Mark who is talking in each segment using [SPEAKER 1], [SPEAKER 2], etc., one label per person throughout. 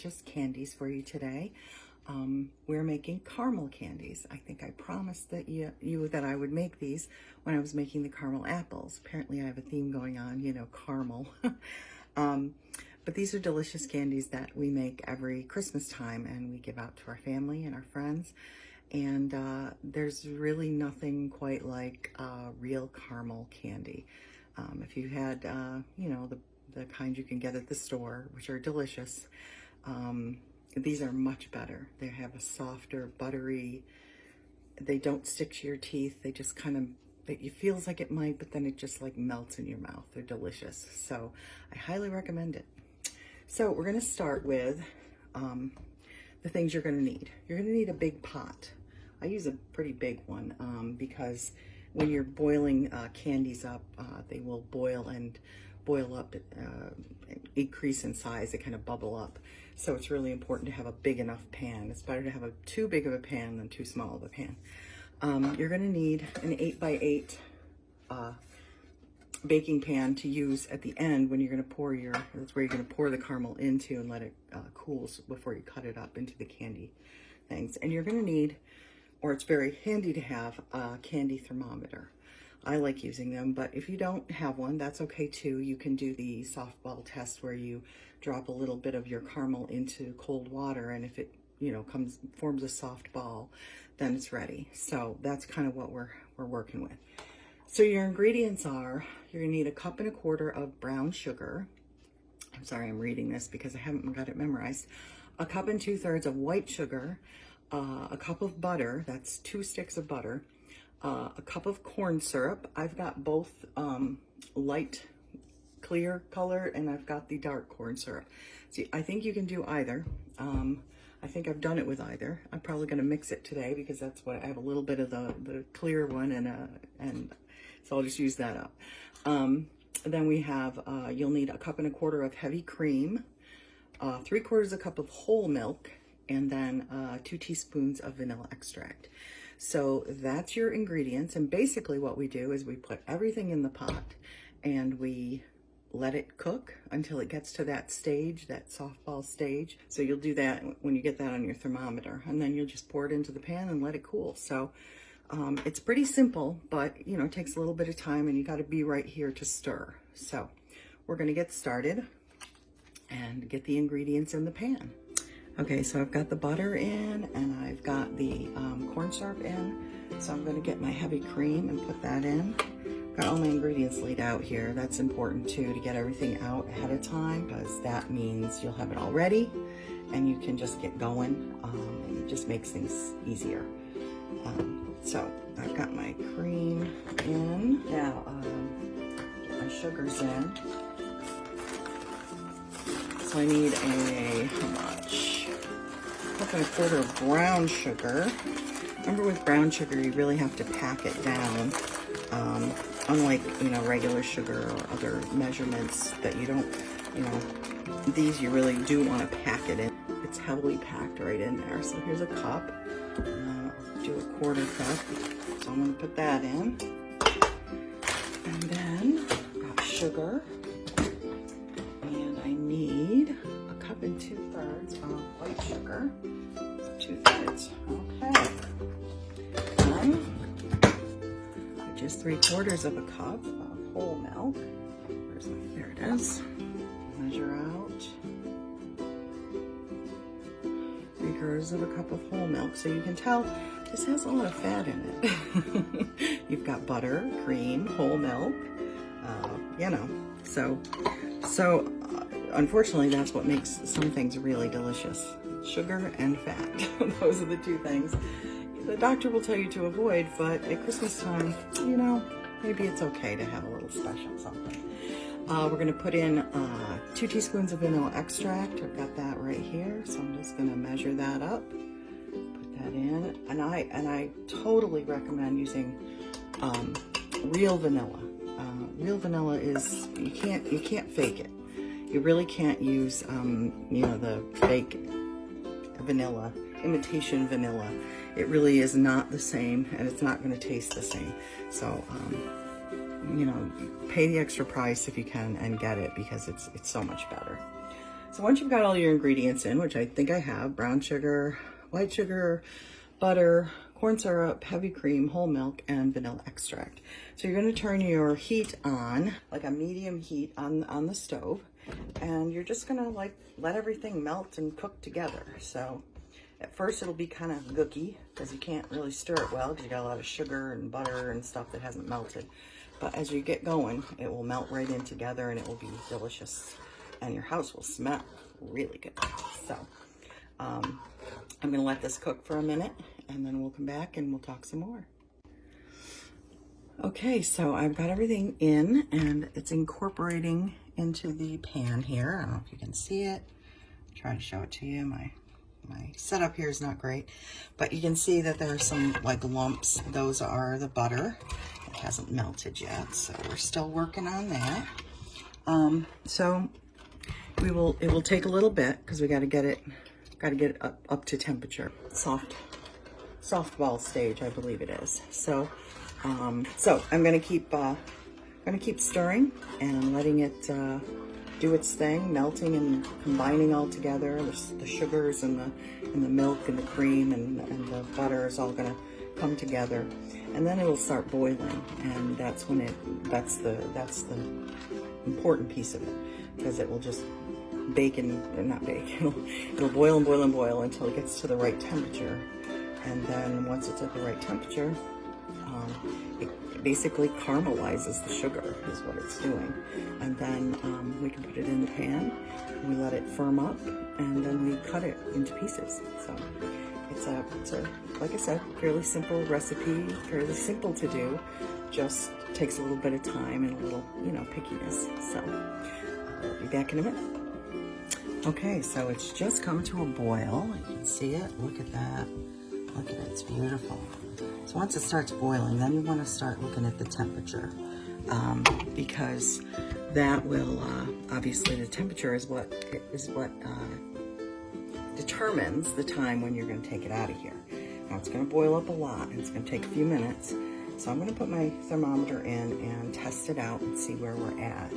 [SPEAKER 1] delicious candies for you today. We're making caramel candies. I think I promised that you that I would make these when I was making the caramel apples. Apparently I have a theme going on, you know, caramel. But these are delicious candies that we make every Christmas time and we give out to our family and our friends. And there's really nothing quite like real caramel candy. If you had, you know, the kind you can get at the store, which are delicious, these are much better. They have a softer, buttery, they don't stick to your teeth. They just kind of, it feels like it might, but then it just like melts in your mouth. They're delicious. So I highly recommend it. So we're going to start with the things you're going to need. You're going to need a big pot. I use a pretty big one because when you're boiling candies up, they will boil up, increase in size, they kind of bubble up. So it's really important to have a big enough pan. It's better to have too big of a pan than too small of a pan. You're going to need an 8x8 baking pan to use at the end when you're going to pour that's where you're going to pour the caramel into and let it cool before you cut it up into the candy things. And you're going to need, or it's very handy to have, a candy thermometer. I like using them, but if you don't have one, that's okay too. You can do the softball test where you drop a little bit of your caramel into cold water, and if it, you know, forms a soft ball, then it's ready. So that's kind of what we're working with. So your ingredients are, you're gonna need 1.25 cups of brown sugar. I'm sorry, I'm reading this because I haven't got it memorized. 1 2/3 cups of white sugar, a cup of butter, that's 2 sticks of butter, a cup of corn syrup. I've got both light clear color and I've got the dark corn syrup. See, I think you can do either. I think I've done it with either. I'm probably going to mix it today because that's what I have, a little bit of the clear one, and so I'll just use that up. Then we have, you'll need 1.25 cups of heavy cream, 3/4 cup of whole milk, and then 2 teaspoons of vanilla extract. So that's your ingredients. And basically what we do is we put everything in the pot and we let it cook until it gets to that stage, that softball stage. So you'll do that when you get that on your thermometer, and then you'll just pour it into the pan and let it cool. So it's pretty simple, but you know, it takes a little bit of time and you got to be right here to stir. So we're going to get started and get the ingredients in the pan. Okay, so I've got the butter in and I've got the corn syrup in. So I'm going to get my heavy cream and put that in. Got all my ingredients laid out here. That's important too, to get everything out ahead of time, because that means you'll have it all ready and you can just get going. And it just makes things easier. So I've got my cream in. Now, get my sugars in. So I need how much? 1.25 cups of brown sugar. Remember, with brown sugar, you really have to pack it down. Unlike, you know, regular sugar or other measurements that you don't, you know, these you really do want to pack it in. It's heavily packed right in there. So here's a cup. I'll do 1/4 cup. So I'm going to put that in. And then I've got sugar. And I need 1 2/3 cups of white sugar. 2/3. Okay. Then just 3/4 cup of whole milk. There it is. Measure out 3/4 cup of whole milk. So you can tell this has a lot of fat in it. You've got butter, cream, whole milk, you know. So unfortunately, that's what makes some things really delicious. Sugar and fat. Those are the two things the doctor will tell you to avoid, but at Christmas time, you know, maybe it's okay to have a little special something. We're going to put in 2 teaspoons of vanilla extract. I've got that right here, so I'm just going to measure that up, put that in, and I totally recommend using real vanilla. Real vanilla is, you can't fake it. You really can't use you know, the fake vanilla, imitation vanilla. It really is not the same, and it's not going to taste the same. So, you know, pay the extra price if you can and get it, because it's so much better. So once you've got all your ingredients in, which I think I have, brown sugar, white sugar, butter, corn syrup, heavy cream, whole milk, and vanilla extract. So you're going to turn your heat on, like a medium heat on the stove, and you're just going to like let everything melt and cook together. So at first it'll be kind of gooky because you can't really stir it well because you got a lot of sugar and butter and stuff that hasn't melted. But as you get going, it will melt right in together and it will be delicious. And your house will smell really good. So I'm gonna let this cook for a minute and then we'll come back and we'll talk some more. Okay, so I've got everything in and it's incorporating into the pan here. I don't know if you can see it. I'll try to show it to you. My setup here is not great, but you can see that there are some like lumps. Those are the butter. It hasn't melted yet, so we're still working on that. So it will take a little bit because we got to get it up to temperature, softball stage, I believe it is. So I'm gonna keep stirring and letting it do its thing, melting and combining all together. The sugars and the milk and the cream and the butter is all gonna come together, and then it'll start boiling, and that's the important piece of it, because it will just bake and not bake. It'll boil and boil and boil until it gets to the right temperature, and then once it's at the right temperature, it basically caramelizes the sugar is what it's doing, and then we can put it in the pan. We let it firm up, and then we cut it into pieces. So it's a like I said, fairly simple recipe, fairly simple to do. Just takes a little bit of time and a little, pickiness. So I'll be back in a minute. Okay, so it's just come to a boil. You can see it. Look at that. Look at it. It's beautiful. So once it starts boiling, then you want to start looking at the temperature, because that will obviously the temperature is what determines the time when you're going to take it out of here. Now it's going to boil up a lot, and it's going to take a few minutes. So I'm going to put my thermometer in and test it out and see where we're at.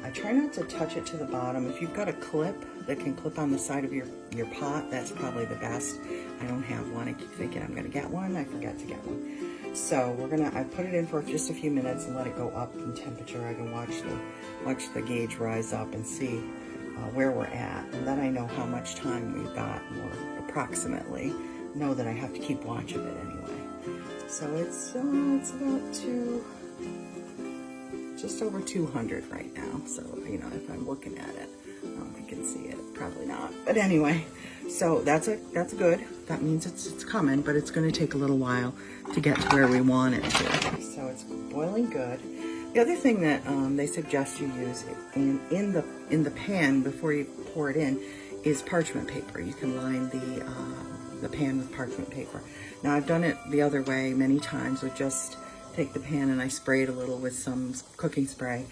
[SPEAKER 1] I try not to touch it to the bottom. If you've got a clip that can clip on the side of your pot, that's probably the best. I don't have one. I keep thinking I'm going to get one. I forget to get one. So I put it in for just a few minutes and let it go up in temperature. I can watch the gauge rise up and see where we're at, and then I know how much time we've got, or approximately know that I have to keep watch of it anyway. So it's about just over 200 right now. So if I'm looking at it, I don't know if you can see it, probably not. But anyway, so that's good. That means it's coming, but it's going to take a little while to get to where we want it to. So it's boiling good. The other thing that they suggest you use in the pan before you pour it in is parchment paper. You can line the pan with parchment paper. Now I've done it the other way many times, with just take the pan and I spray it a little with some cooking spray,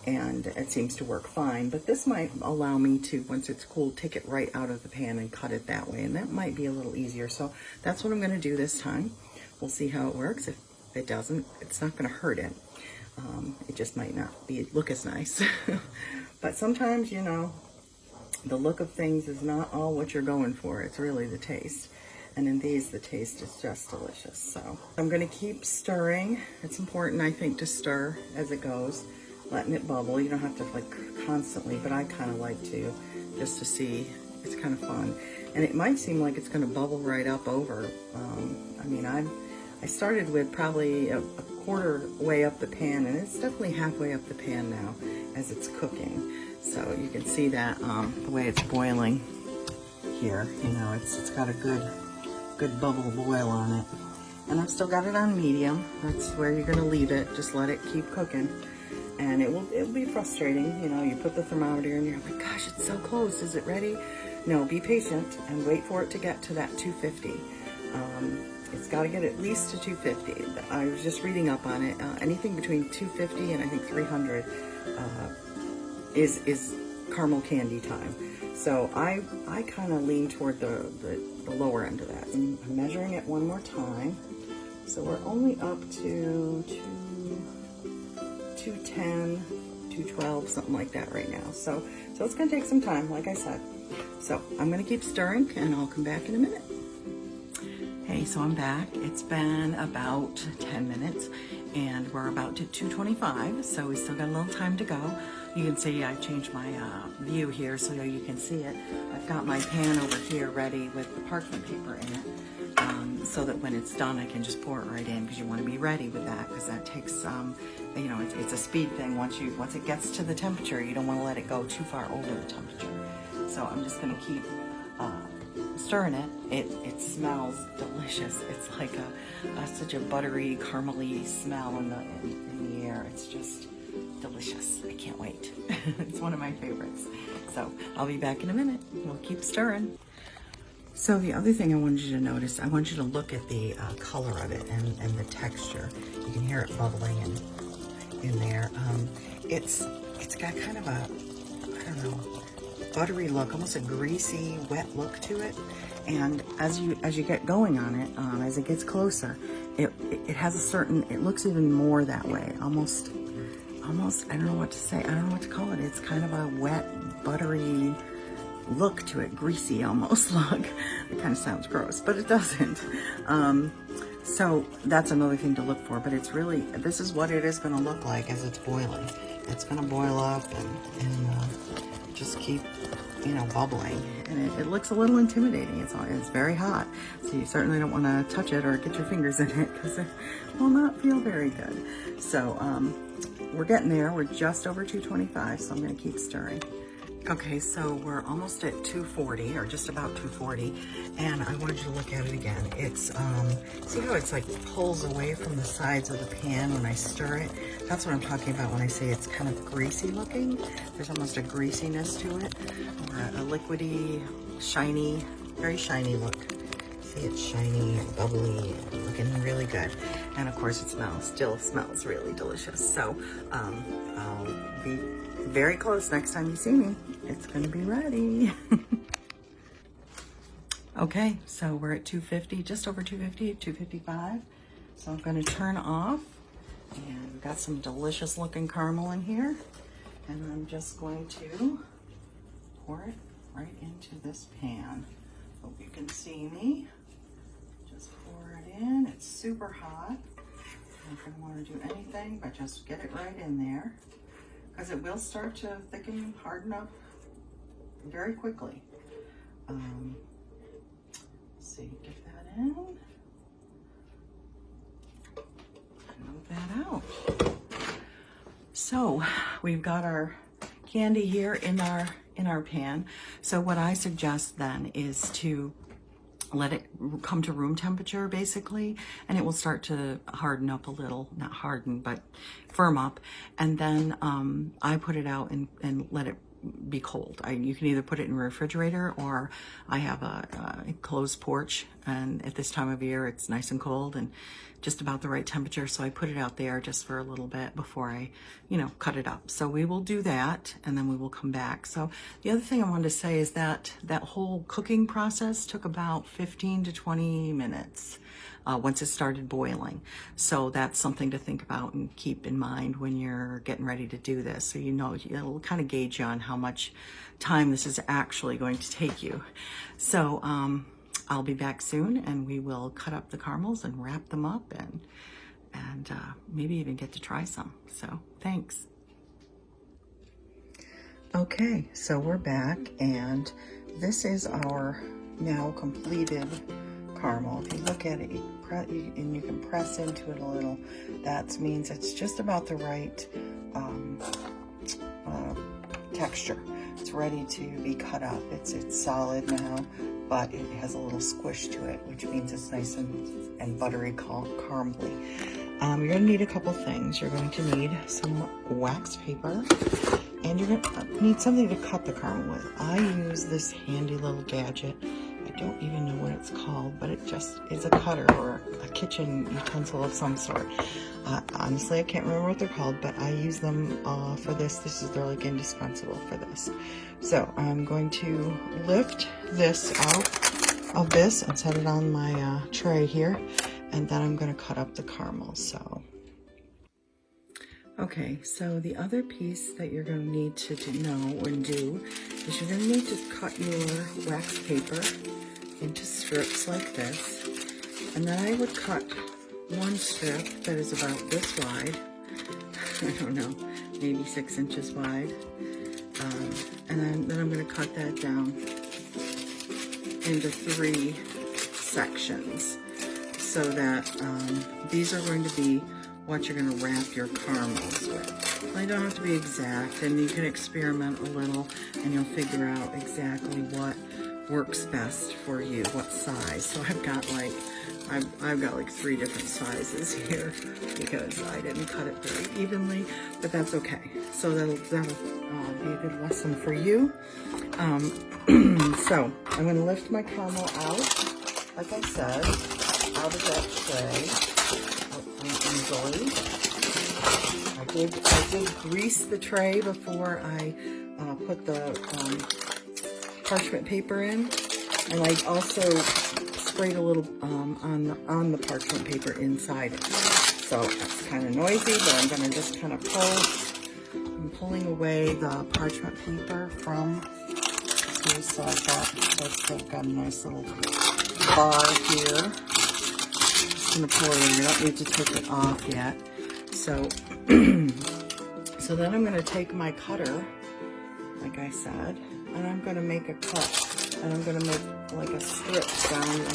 [SPEAKER 1] and it seems to work fine. But this might allow me to, once it's cooled, take it right out of the pan and cut it that way, and that might be a little easier. So that's what I'm going to do this time. We'll see how it works. If it doesn't, it's not going to hurt it. It just might not look as nice. But sometimes, the look of things is not all what you're going for. It's really the taste. And in these, the taste is just delicious. So I'm going to keep stirring. It's important, I think, to stir as it goes, letting it bubble. You don't have to constantly, but I kind of like to, just to see. It's kind of fun. And it might seem like it's going to bubble right up over. I started with probably a quarter way up the pan, and it's definitely halfway up the pan now as it's cooking. So you can see that the way it's boiling here, it's got a good bubble boil on it. And I've still got it on medium. That's where you're gonna leave it. Just let it keep cooking. And it'll be frustrating. You put the thermometer and you're like, gosh, it's so close. Is it ready? No, be patient and wait for it to get to that 250. It's got to get at least to 250. I was just reading up on it. Anything between 250 and I think 300 is caramel candy time. So I kind of lean toward the lower end of that. And I'm measuring it one more time. So we're only up to 210, 212, something like that right now. So So it's gonna take some time, like I said. So I'm gonna keep stirring and I'll come back in a minute. Hey, so I'm back. It's been about 10 minutes and we're about to 225, so we still got a little time to go. You can see I changed my view here so you can see it. I've got my pan over here ready with the parchment paper in it, so that when it's done I can just pour it right in, because you want to be ready with that, because that takes you know, it's a speed thing. Once it gets to the temperature, you don't want to let it go too far over the temperature. So I'm just going to keep stirring it. It smells delicious. It's like such a buttery, caramely smell in the air. It's just delicious. I can't wait. It's one of my favorites. So I'll be back in a minute. We'll keep stirring. So the other thing I wanted you to notice, I want you to look at the color of it and the texture. You can hear it bubbling in there. It's got kind of a, I don't know, buttery look, almost a greasy, wet look to it. And as you get going on it, as it gets closer, it has a certain, it looks even more that way. Almost, I don't know what to say. I don't know what to call it. It's kind of a wet, buttery look to it, greasy almost look. It kind of sounds gross, but it doesn't. So that's another thing to look for, but it's really, this is what it is going to look like as it's boiling. It's going to boil up and just keep, you know, bubbling. And it looks a little intimidating. It's very hot, so you certainly don't want to touch it or get your fingers in it, because it will not feel very good. So we're getting there. We're just over 225, so I'm going to keep stirring. Okay, so we're almost at 240, or just about 240, and I wanted you to look at it again. It's, see how it's like pulls away from the sides of the pan when I stir it? That's what I'm talking about when I say it's kind of greasy looking. There's almost a greasiness to it, or a liquidy, shiny, very shiny look. See, it's shiny and bubbly and looking really good. And of course it still smells really delicious. So I'll be very close next time you see me. It's gonna be ready. Okay, so we're at 250, just over 250, 255. So I'm gonna turn off, and we've got some delicious looking caramel in here. And I'm just going to pour it right into this pan. Hope you can see me. Just pour it in. It's super hot. I'm not gonna wanna do anything but just get it right in there, because it will start to thicken, harden up very quickly. Let's see, get that in. Move that out. So we've got our candy here in our pan. So what I suggest then is to let it come to room temperature, basically, and it will start to harden up a little, not harden, but firm up. And then I put it out and let it be cold. You can either put it in a refrigerator, or I have a closed porch, and at this time of year it's nice and cold and just about the right temperature, so I put it out there just for a little bit before I, you know, cut it up. So we will do that, and then we will come back. So the other thing I wanted to say is that that whole cooking process took about 15 to 20 minutes once it started boiling. So that's something to think about and keep in mind when you're getting ready to do this. So you know, it'll kind of gauge you on how much time this is actually going to take you. So I'll be back soon, and we will cut up the caramels and wrap them up, and maybe even get to try some. So thanks. Okay, so we're back, and this is our now completed caramel. If you look at it, and you can press into it a little, that means it's just about the right texture. It's ready to be cut up. It's solid now, but it has a little squish to it, which means it's nice and buttery, caramely. You're gonna need a couple things. You're going to need some wax paper, and you're gonna need something to cut the caramel with. I use this handy little gadget. I don't even know what it's called, but it just is a cutter or a kitchen utensil of some sort. Honestly, I can't remember what they're called, but I use them for this. They're like indispensable for this. So I'm going to lift this out of this and set it on my tray here, and then I'm going to cut up the caramel. So, Okay, so the other piece that you're going to need to know and do is you're going to need to cut your wax paper into strips like this. And then I would cut one strip that is about this wide. I don't know, maybe 6 inches wide. And then I'm going to cut that down into 3 sections so that these are going to be what you're going to wrap your caramels with. They don't have to be exact, and you can experiment a little and you'll figure out exactly what works best for you, what size. So I've got like 3 different sizes here because I didn't cut it very evenly, but that's okay. So that'll be a good lesson for you. So I'm going to lift my caramel out, like I said, out of that tray. Easily. I did grease the tray before I put the parchment paper in, and I also sprayed a little on the parchment paper inside it. So that's kind of noisy, but I'm going to just kind of pull. I'm pulling away the parchment paper from here, so I've got a nice little bar here. Going to pour in. I don't need to take it off yet. So, so then I'm going to take my cutter, like I said, and I'm going to make a cut, and I'm going to make like a strip down the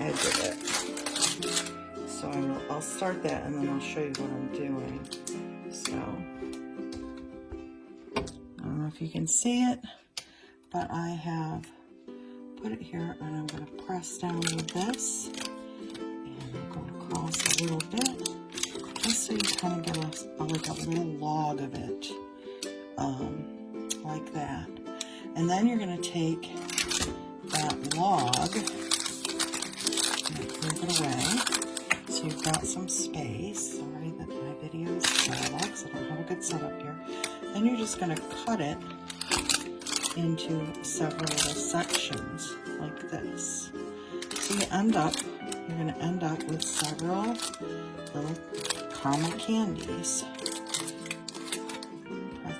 [SPEAKER 1] edge of it. So I'll start that, and then I'll show you what I'm doing. So I don't know if you can see it, but I have put it here, and I'm going to press down with this. A little bit, just so you kind of get like a little log of it, like that. And then you're going to take that log and move it away, so you've got some space. Sorry that my video is static, so I don't have a good setup here. Then you're just going to cut it into several little sections like this. So you're going to end up with several little caramel candies.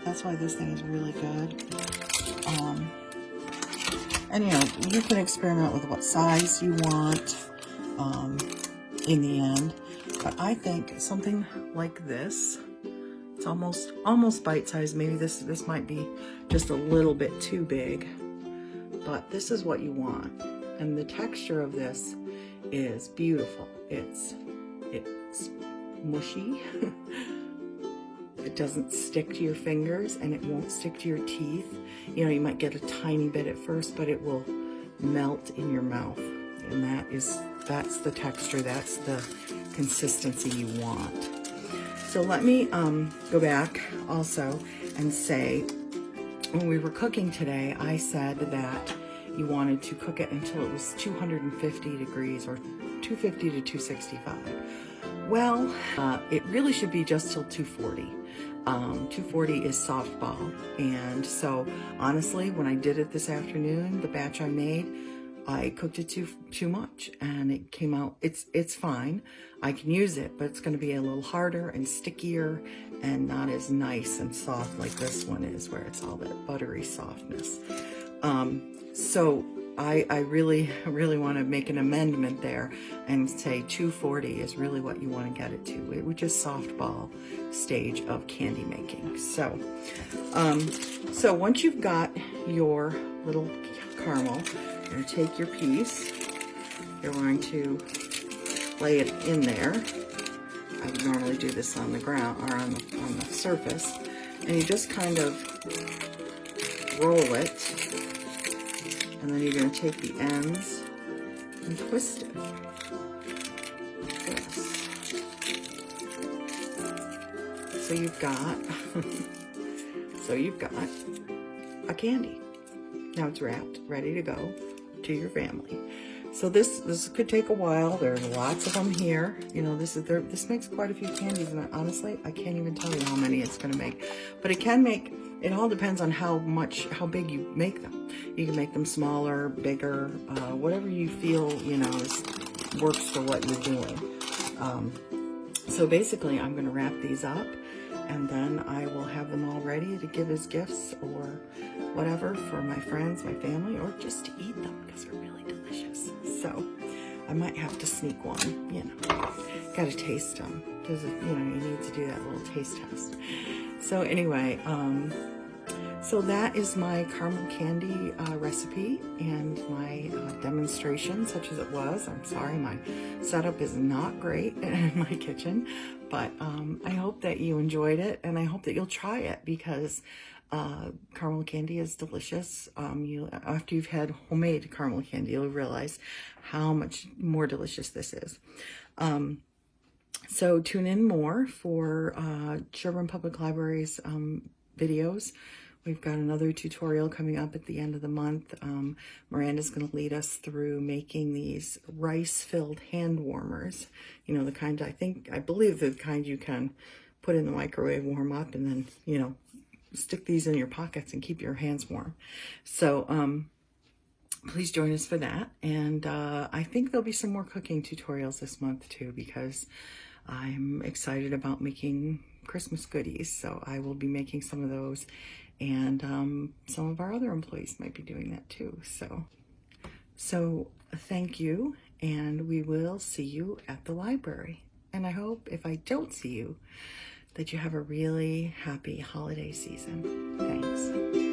[SPEAKER 1] That's why this thing is really good. And you know, you can experiment with what size you want in the end. But I think something like this, it's almost bite-sized. Maybe this might be just a little bit too big, but this is what you want. And the texture of this is beautiful. It's mushy. It doesn't stick to your fingers, and it won't stick to your teeth. You know, you might get a tiny bit at first, but it will melt in your mouth. And that's the texture, that's the consistency you want. So let me go back also and say, when we were cooking today, I said that you wanted to cook it until it was 250 degrees or 250 to 265. Well, it really should be just till 240. 240 is softball. And so honestly, when I did it this afternoon, the batch I made, I cooked it too much, and it came out, it's fine. I can use it, but it's going to be a little harder and stickier and not as nice and soft like this one is, where it's all that buttery softness. So I really want to make an amendment there and say 240 is really what you want to get it to, which is softball stage of candy making. So, so once you've got your little caramel, you're going to take your piece, you're going to lay it in there. I would normally do this on the ground or on the surface, and you just kind of roll it. And then you're going to take the ends and twist it like this. So you've got a candy. Now it's wrapped, ready to go to your family. So this could take a while. There's lots of them here. You know, this makes quite a few candies, and honestly, I can't even tell you how many it's going to make. But it can make. It all depends on how big you make them. You can make them smaller, bigger, whatever you feel, you know, works for what you're doing. So basically, I'm going to wrap these up, and then I will have them all ready to give as gifts or whatever for my friends, my family, or just to eat them because they're really delicious. So I might have to sneak one, you know. Got to taste them because, you know, you need to do that little taste test. So anyway, so that is my caramel candy recipe and my demonstration, such as it was. I'm sorry, my setup is not great in my kitchen, but I hope that you enjoyed it, and I hope that you'll try it because caramel candy is delicious. After you've had homemade caramel candy, you'll realize how much more delicious this is. So tune in more for Sherburne Public Library's videos. We've got another tutorial coming up at the end of the month. Miranda's going to lead us through making these rice-filled hand warmers. You know, the kind, I believe the kind you can put in the microwave, warm up, and then, you know, stick these in your pockets and keep your hands warm. So please join us for that. And I think there'll be some more cooking tutorials this month too, because I'm excited about making Christmas goodies. So I will be making some of those. And some of our other employees might be doing that too. So thank you, and we will see you at the library. And I hope if I don't see you, that you have a really happy holiday season. Thanks.